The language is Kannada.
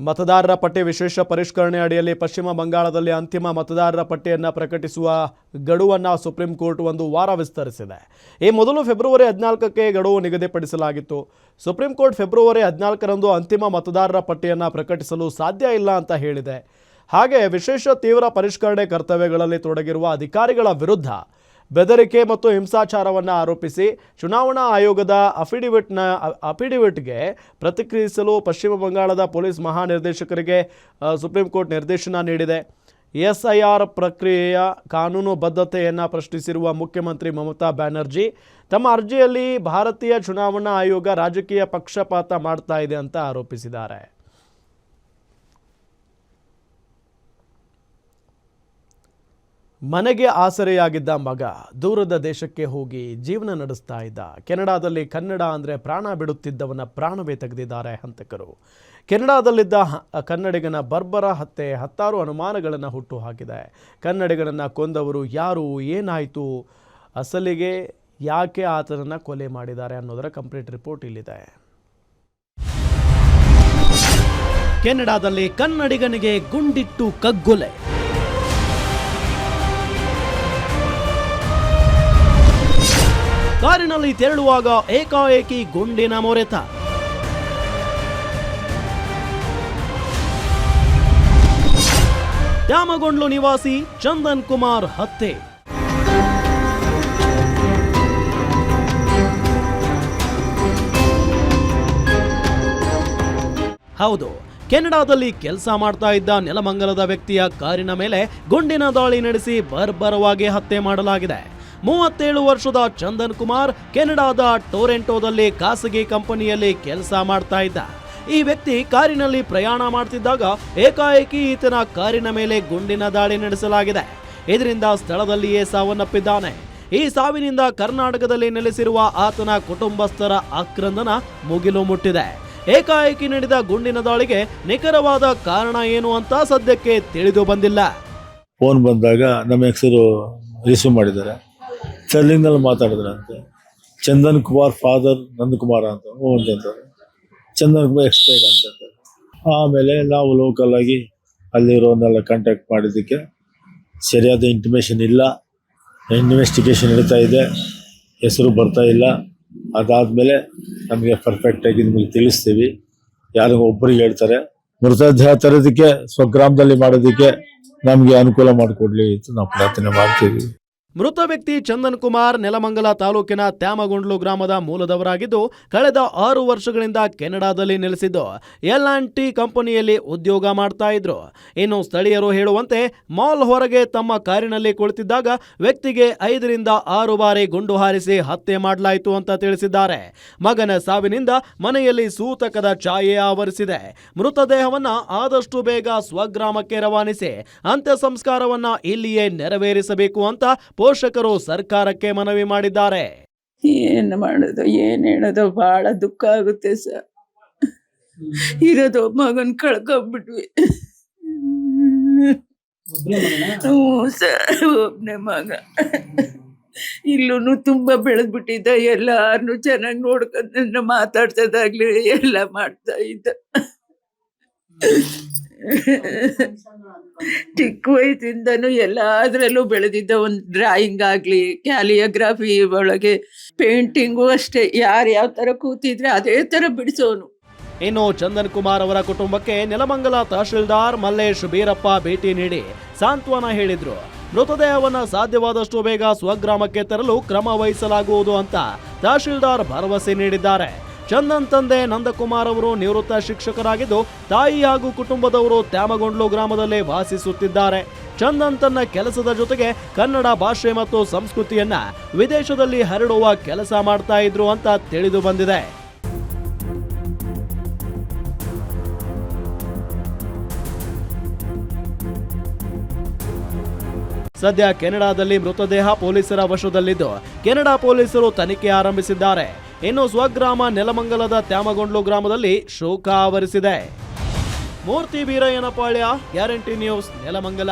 ಮತದಾರರ ಪಟ್ಟಿ ವಿಶೇಷ ಪರಿಷ್ಕರಣೆ ಅಡಿಯಲ್ಲಿ ಪಶ್ಚಿಮ ಬಂಗಾಳದಲ್ಲಿ ಅಂತಿಮ ಮತದಾರರ ಪಟ್ಟಿಯನ್ನು ಪ್ರಕಟಿಸುವ ಗಡುವನ್ನು ಸುಪ್ರೀಂ ಕೋರ್ಟ್ ಒಂದು ವಾರ ವಿಸ್ತರಿಸಿದೆ. ಈ ಮೊದಲು ಫೆಬ್ರವರಿ 14ಕ್ಕೆ ಗಡುವು ನಿಗದಿಪಡಿಸಲಾಗಿತ್ತು. ಸುಪ್ರೀಂ ಕೋರ್ಟ್ ಫೆಬ್ರವರಿ 14ರಂದು ಅಂತಿಮ ಮತದಾರರ ಪಟ್ಟಿಯನ್ನು ಪ್ರಕಟಿಸಲು ಸಾಧ್ಯ ಇಲ್ಲ ಅಂತ ಹೇಳಿದೆ. ಹಾಗೆ ವಿಶೇಷ ತೀವ್ರ ಪರಿಷ್ಕರಣೆ ಕರ್ತವ್ಯಗಳಲ್ಲಿ ತೊಡಗಿರುವ ಅಧಿಕಾರಿಗಳ ವಿರುದ್ಧ ಬೆದರಿಕೆ ಮತ್ತು ಹಿಂಸಾಚಾರವನ್ನು ಆರೋಪಿಸಿ ಚುನಾವಣಾ ಆಯೋಗದ ಅಫಿಡವಿಟ್ಗೆ ಪ್ರತಿಕ್ರಿಯಿಸಲು ಪಶ್ಚಿಮ ಬಂಗಾಳದ ಪೊಲೀಸ್ ಮಹಾನಿರ್ದೇಶಕರಿಗೆ ಸುಪ್ರೀಂ ಕೋರ್ಟ್ ನಿರ್ದೇಶನ ನೀಡಿದೆ. ಎಸ್ಐಆರ್ ಪ್ರಕ್ರಿಯೆಯ ಕಾನೂನುಬದ್ಧತೆಯನ್ನು ಪ್ರಶ್ನಿಸಿರುವ ಮುಖ್ಯಮಂತ್ರಿ ಮಮತಾ ಬ್ಯಾನರ್ಜಿ ತಮ್ಮ ಅರ್ಜಿಯಲ್ಲಿ ಭಾರತೀಯ ಚುನಾವಣಾ ಆಯೋಗ ರಾಜಕೀಯ ಪಕ್ಷಪಾತ ಮಾಡ್ತಾ ಇದೆ ಅಂತ ಆರೋಪಿಸಿದ್ದಾರೆ. ಮನೆಗೆ ಆಸರೆಯಾಗಿದ್ದ ಮಗ ದೂರದ ದೇಶಕ್ಕೆ ಹೋಗಿ ಜೀವನ ನಡೆಸ್ತಾ ಇದ್ದ. ಕೆನಡಾದಲ್ಲಿ ಕನ್ನಡ ಅಂದರೆ ಪ್ರಾಣ ಬಿಡುತ್ತಿದ್ದವನ ಪ್ರಾಣವೇ ತೆಗೆದಿದ್ದಾರೆ ಹಂತಕರು. ಕೆನಡಾದಲ್ಲಿದ್ದ ಕನ್ನಡಿಗನ ಬರ್ಬರ ಹತ್ಯೆ ಹತ್ತಾರು ಅನುಮಾನಗಳನ್ನು ಹುಟ್ಟು ಹಾಕಿದೆ. ಕನ್ನಡಿಗನನ್ನು ಕೊಂದವರು ಯಾರು, ಏನಾಯಿತು, ಅಸಲಿಗೆ ಯಾಕೆ ಆತನನ್ನು ಕೊಲೆ ಮಾಡಿದ್ದಾರೆ ಅನ್ನೋದರ ಕಂಪ್ಲೀಟ್ ರಿಪೋರ್ಟ್ ಇಲ್ಲಿದೆ. ಕೆನಡಾದಲ್ಲಿ ಕನ್ನಡಿಗನಿಗೆ ಗುಂಡಿಟ್ಟು ಕಗ್ಗೊಲೆ. ಕಾರಿನಲ್ಲಿ ತೆರಳುವಾಗ ಏಕಾಏಕಿ ಗುಂಡಿನ ಮೊರೆತ. ತ್ಯಾಮಗೊಂಡ್ಲು ನಿವಾಸಿ ಚಂದನ್ ಕುಮಾರ್ ಹತ್ಯೆ. ಹೌದು, ಕೆನಡಾದಲ್ಲಿ ಕೆಲಸ ಮಾಡ್ತಾ ಇದ್ದ ನೆಲಮಂಗಲದ ವ್ಯಕ್ತಿಯ ಕಾರಿನ ಮೇಲೆ ಗುಂಡಿನ ದಾಳಿ ನಡೆಸಿ ಬರ್ಬರವಾಗಿ ಹತ್ಯೆ ಮಾಡಲಾಗಿದೆ. 37 ವರ್ಷದ ಚಂದನ್ ಕುಮಾರ್ ಕೆನಡಾದ ಟೊರೆಂಟೊದಲ್ಲಿ ಖಾಸಗಿ ಕಂಪನಿಯಲ್ಲಿ ಕೆಲಸ ಮಾಡ್ತಾ ಇದ್ದ. ಈ ವ್ಯಕ್ತಿ ಕಾರಿನಲ್ಲಿ ಪ್ರಯಾಣ ಮಾಡ್ತಿದ್ದಾಗ ಏಕಾಏಕಿ ಈತನ ಕಾರಿನ ಮೇಲೆ ಗುಂಡಿನ ದಾಳಿ ನಡೆಸಲಾಗಿದೆ. ಇದರಿಂದ ಸ್ಥಳದಲ್ಲಿಯೇ ಸಾವನ್ನಪ್ಪಿದ್ದಾನೆ. ಈ ಸಾವಿನಿಂದ ಕರ್ನಾಟಕದಲ್ಲಿ ನೆಲೆಸಿರುವ ಆತನ ಕುಟುಂಬಸ್ಥರ ಆಕ್ರಂದನ ಮುಗಿಲು ಮುಟ್ಟಿದೆ. ಏಕಾಏಕಿ ನಡೆದ ಗುಂಡಿನ ದಾಳಿಗೆ ನಿಖರವಾದ ಕಾರಣ ಏನು ಅಂತ ಸದ್ಯಕ್ಕೆ ತಿಳಿದು ಬಂದಿಲ್ಲ. ಫೋನ್ ಬಂದಾಗ ನಮ್ಮ ಹೆಸರು ರಿಸೀವ್ ಮಾಡಿದ್ದಾರೆ. ತೆಲುಗಿನಲ್ಲಿ ಮಾತಾಡಿದ್ರಂತೆ. ಚಂದನ್ ಕುಮಾರ್ ಫಾದರ್ ನಂದಕುಮಾರ್ ಅಂತ ಅಂತಂತಾರೆ. ಚಂದನ್ ಕುಮಾರ್ ಎಕ್ಸ್ಪೈರ್ಡ್ ಅಂತ. ಆಮೇಲೆ ನಾವು ಲೋಕಲ್ ಆಗಿ ಅಲ್ಲಿರೋನೆಲ್ಲ ಕಾಂಟ್ಯಾಕ್ಟ್ ಮಾಡಿದ್ದಕ್ಕೆ ಸರಿಯಾದ ಇಂಟಿಮೇಷನ್ ಇಲ್ಲ, ಇನ್ವೆಸ್ಟಿಗೇಷನ್ ನಡೀತಾ ಇದೆ, ಹೆಸರು ಬರ್ತಾ ಇಲ್ಲ. ಅದಾದಮೇಲೆ ನಮಗೆ ಪರ್ಫೆಕ್ಟಾಗಿ ನಿಮಗೆ ತಿಳಿಸ್ತೀವಿ. ಯಾರಿಗೂ ಒಬ್ಬರಿಗೆ ಹೇಳ್ತಾರೆ ಮೃತದೇಹ ತರೋದಕ್ಕೆ ಸ್ವಗ್ರಾಮದಲ್ಲಿ ಮಾಡೋದಕ್ಕೆ ನಮಗೆ ಅನುಕೂಲ ಮಾಡಿಕೊಡ್ಲಿ ಅಂತ ನಾವು ಪ್ರಾರ್ಥನೆ ಮಾಡ್ತೀವಿ. ಮೃತ ವ್ಯಕ್ತಿ ಚಂದನ್ ಕುಮಾರ್ ನೆಲಮಂಗಲ ತಾಲೂಕಿನ ತ್ಯಾಮಗೊಂಡ್ಲು ಗ್ರಾಮದ ಮೂಲದವರಾಗಿದ್ದು ಕಳೆದ 6 ವರ್ಷಗಳಿಂದ ಕೆನಡಾದಲ್ಲಿ ನೆಲೆಸಿದ್ದು L&T ಕಂಪನಿಯಲ್ಲಿ ಉದ್ಯೋಗ ಮಾಡ್ತಾ ಇದ್ರು. ಇನ್ನು ಸ್ಥಳೀಯರು ಹೇಳುವಂತೆ ಮಾಲ್ ಹೊರಗೆ ತಮ್ಮ ಕಾರಿನಲ್ಲಿ ಕುಳಿತಿದ್ದಾಗ ವ್ಯಕ್ತಿಗೆ 5 ರಿಂದ 6 ಬಾರಿ ಗುಂಡು ಹಾರಿಸಿ ಹತ್ಯೆ ಮಾಡಲಾಯಿತು ಅಂತ ತಿಳಿಸಿದ್ದಾರೆ. ಮಗನ ಸಾವಿನಿಂದ ಮನೆಯಲ್ಲಿ ಸೂತಕದ ಛಾಯೆ ಆವರಿಸಿದೆ. ಮೃತದೇಹವನ್ನ ಆದಷ್ಟು ಬೇಗ ಸ್ವಗ್ರಾಮಕ್ಕೆ ರವಾನಿಸಿ ಅಂತ್ಯ ಸಂಸ್ಕಾರವನ್ನ ಇಲ್ಲಿಯೇ ನೆರವೇರಿಸಬೇಕು ಅಂತ ಪೋಷಕರು ಸರ್ಕಾರಕ್ಕೆ ಮನವಿ ಮಾಡಿದ್ದಾರೆ. ಏನು ಮಾಡೋದು, ಏನ್ ಹೇಳೋದು, ಬಹಳ ದುಃಖ ಆಗುತ್ತೆ ಸರ್. ಇರೋದು ಮಗನ್ ಕಳ್ಕೊಂಡ್ಬಿಟ್ವಿ. ಸರ್, ಒಬ್ನೇ ಮಗ. ಇಲ್ಲೂ ತುಂಬಾ ಬೆಳೆದ್ಬಿಟ್ಟಿದ್ದ. ಎಲ್ಲಾರನು ಚೆನ್ನಾಗಿ ನೋಡ್ಕೊಂಡು ಮಾತಾಡ್ಸೋದಾಗ್ಲಿ ಎಲ್ಲ ಮಾಡ್ತಾ ಇದ್ದ. ಚಿಕ್ಕ ವಯಸ್ಸಿಂದನೂ ಎಲ್ಲಾದ್ರಲ್ಲೂ ಬೆಳೆದಿದ್ದ. ಒಂದು ಡ್ರಾಯಿಂಗ್ ಆಗ್ಲಿ, ಕ್ಯಾಲಿಯೋಗ್ರಾಫಿ ಒಳಗೆ ಪೇಂಟಿಂಗು ಅಷ್ಟೇ. ಯಾರು ಯಾವ ತರ ಕೂತಿದ್ರೆ ಅದೇ ತರ ಬಿಡಿಸೋನು. ಇನ್ನು ಚಂದನ್ ಕುಮಾರ್ ಅವರ ಕುಟುಂಬಕ್ಕೆ ನೆಲಮಂಗಲ ತಹಶೀಲ್ದಾರ್ ಮಲ್ಲೇಶ್ ಬೀರಪ್ಪ ಭೇಟಿ ನೀಡಿ ಸಾಂತ್ವನ ಹೇಳಿದ್ರು. ಮೃತದೇಹವನ್ನು ಸಾಧ್ಯವಾದಷ್ಟು ಬೇಗ ಸ್ವಗ್ರಾಮಕ್ಕೆ ತರಲು ಕ್ರಮ ವಹಿಸಲಾಗುವುದು ಅಂತ ತಹಶೀಲ್ದಾರ್ ಭರವಸೆ ನೀಡಿದ್ದಾರೆ. ಚಂದನ್ ತಂದೆ ನಂದಕುಮಾರ್ ಅವರು ನಿವೃತ್ತ ಶಿಕ್ಷಕರಾಗಿದ್ದು ತಾಯಿ ಹಾಗೂ ಕುಟುಂಬದವರು ತ್ಯಾಮಗೊಂಡ್ಲು ಗ್ರಾಮದಲ್ಲೇ ವಾಸಿಸುತ್ತಿದ್ದಾರೆ. ಚಂದನ್ ತನ್ನ ಕೆಲಸದ ಜೊತೆಗೆ ಕನ್ನಡ ಭಾಷೆ ಮತ್ತು ಸಂಸ್ಕೃತಿಯನ್ನ ವಿದೇಶದಲ್ಲಿ ಹರಡುವ ಕೆಲಸ ಮಾಡ್ತಾ ಇದ್ರು ಅಂತ ತಿಳಿದು ಬಂದಿದೆ. ಸದ್ಯ ಕೆನಡಾದಲ್ಲಿ ಮೃತದೇಹ ಪೊಲೀಸರ ವಶದಲ್ಲಿದ್ದು ಕೆನಡಾ ಪೊಲೀಸರು ತನಿಖೆ ಆರಂಭಿಸಿದ್ದಾರೆ. ಇನ್ನು ಸ್ವಗ್ರಾಮ ನೆಲಮಂಗಲದ ತ್ಯಾಮಗೊಂಡ್ಲು ಗ್ರಾಮದಲ್ಲಿ ಶೋಕ ಆವರಿಸಿದೆ. ಮೂರ್ತಿ ಬೀರಯ್ಯನಪಾಳ್ಯ, ಗ್ಯಾರಂಟಿ ನ್ಯೂಸ್, ನೆಲಮಂಗಲ.